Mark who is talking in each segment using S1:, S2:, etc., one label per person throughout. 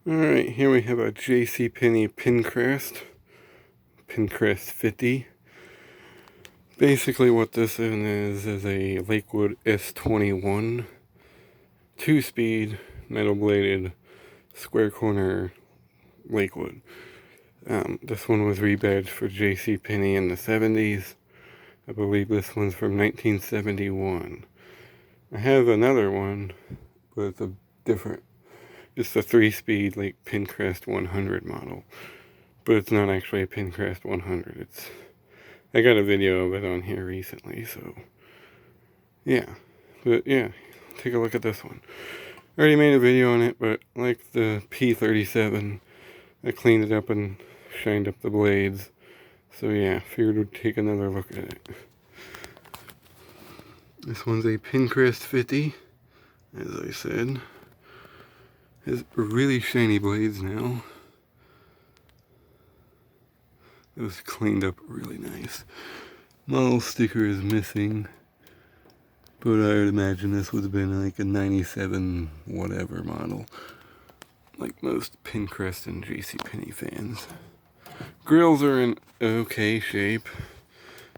S1: Alright, here we have a JCPenney Pencrest 50. Basically what this is a Lakewood S-21 2-speed metal bladed square corner Lakewood. This one was rebadged for JCPenney in the 70s. I believe this one's from 1971. I have another one, but it's a different. It's the 3-speed like Pencrest 100 model, but it's not actually a Pencrest 100. I got a video of it on here recently, so yeah. But yeah, take a look at this one. I already made a video on it, but like the P37, I cleaned it up and shined up the blades. So yeah, figured we'd take another look at it. This one's a Pencrest 50, as I said. Has really shiny blades now. It was cleaned up really nice. Model sticker is missing, but I would imagine this would have been like a 97 whatever model, like most Pencrest and JCPenney fans. Grills are in okay shape.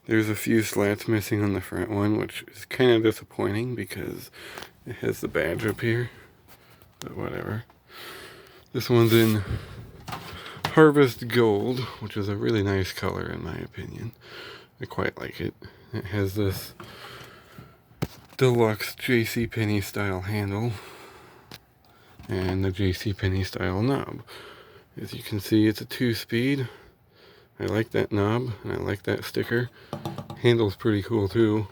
S1: There's a few slats missing on the front one, which is kind of disappointing because it has the badge up here, but whatever. This one's in Harvest Gold, which is a really nice color in my opinion. I quite like it. It has this deluxe JCPenney style handle and the JCPenney style knob. As you can see, it's a 2-speed. I like that knob and I like that sticker. Handle's pretty cool too.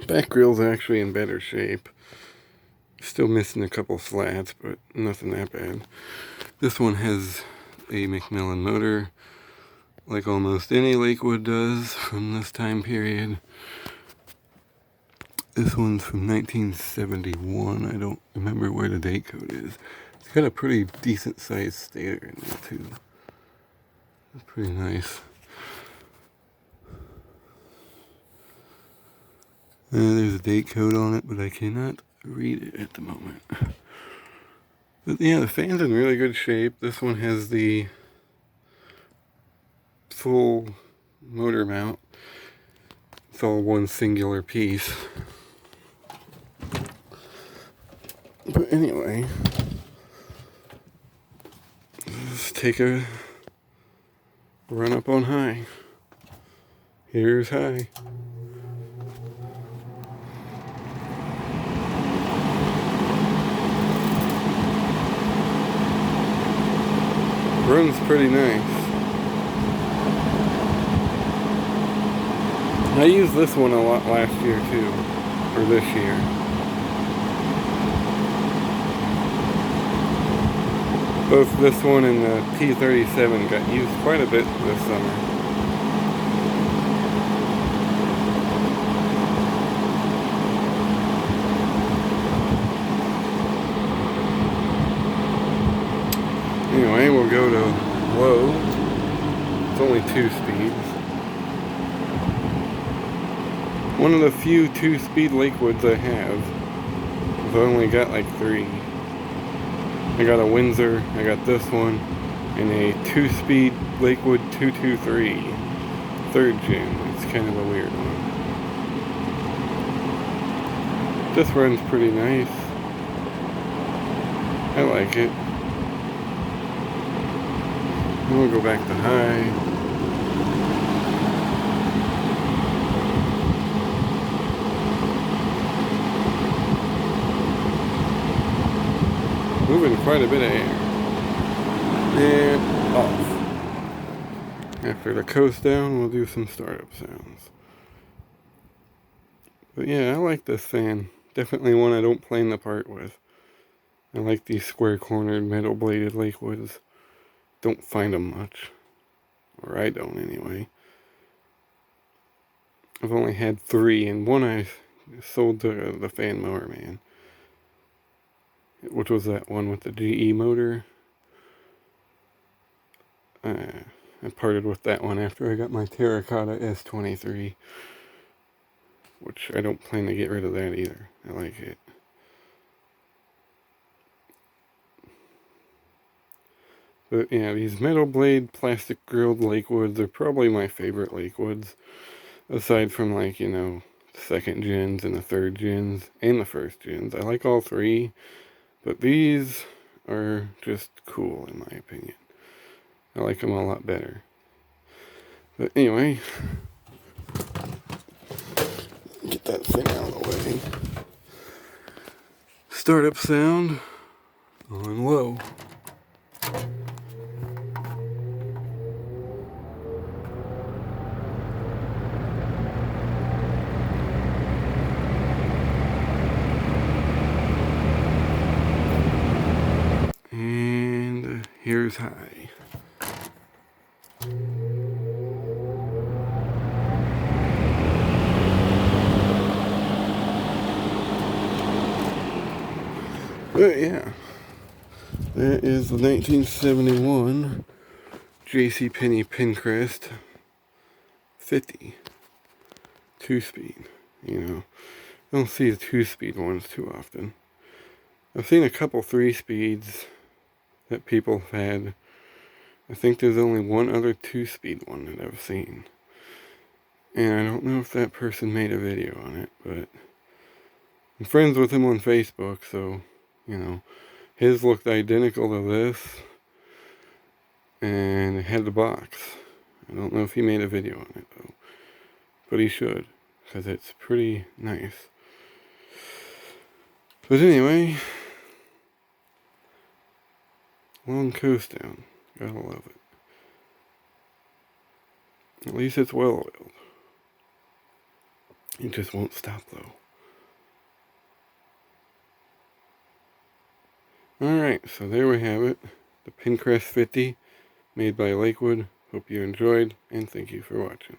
S1: Back grill's actually in better shape. Still missing a couple slats, but nothing that bad. This one has a Macmillan motor, like almost any Lakewood does from this time period. This one's from 1971. I don't remember where the date code is. It's got a pretty decent sized stator in there too. That's pretty nice. There's a date code on it, but I cannot read it at the moment. But yeah, the fan's in really good shape. This one has the full motor mount. It's all one singular piece. But anyway, let's take a run up on high. Here's high. Runs pretty nice. I used this one a lot last year too, or this year. Both this one and the P37 got used quite a bit this summer. Anyway, we'll go to low. It's only 2 speeds. One of the few 2-speed Lakewoods I have. I've only got like 3. I got a Windsor, I got this one, and a 2-speed Lakewood 223. 3rd gen. It's kind of a weird one. This runs pretty nice. I like it. We'll go back to high. Moving quite a bit of air. And off. After the coast down, we'll do some startup sounds. But yeah, I like this fan. Definitely one I don't play in the part with. I like these square-cornered, metal-bladed Lakewoods. Don't find them much. Or I don't, anyway. I've only had 3, and one I sold to the Fan Mower Man. Which was that one with the GE motor. I parted with that one after I got my Terracotta S-23. Which I don't plan to get rid of that either. I like it. But yeah, these metal blade plastic grilled Lakewoods are probably my favorite Lakewoods. Aside from, like, you know, second gens and the third gens and the first gens. I like all three, but these are just cool in my opinion. I like them a lot better. But anyway, get that thing out of the way. Startup sound on low. And here's high. But yeah, that is the 1971 JCPenney Pencrest 50 2-speed. You know, I don't see the 2-speed ones too often. I've seen a couple 3-speeds that people have had. I think there's only one other 2-speed one that I've seen. And I don't know if that person made a video on it, but I'm friends with him on Facebook, so, you know, his looked identical to this, and it had the box. I don't know if he made a video on it, though, but he should, because it's pretty nice. But anyway, long coast down. Gotta love it. At least it's well oiled. It just won't stop, though. Alright, so there we have it. The Pencrest 50, made by Lakewood. Hope you enjoyed, and thank you for watching.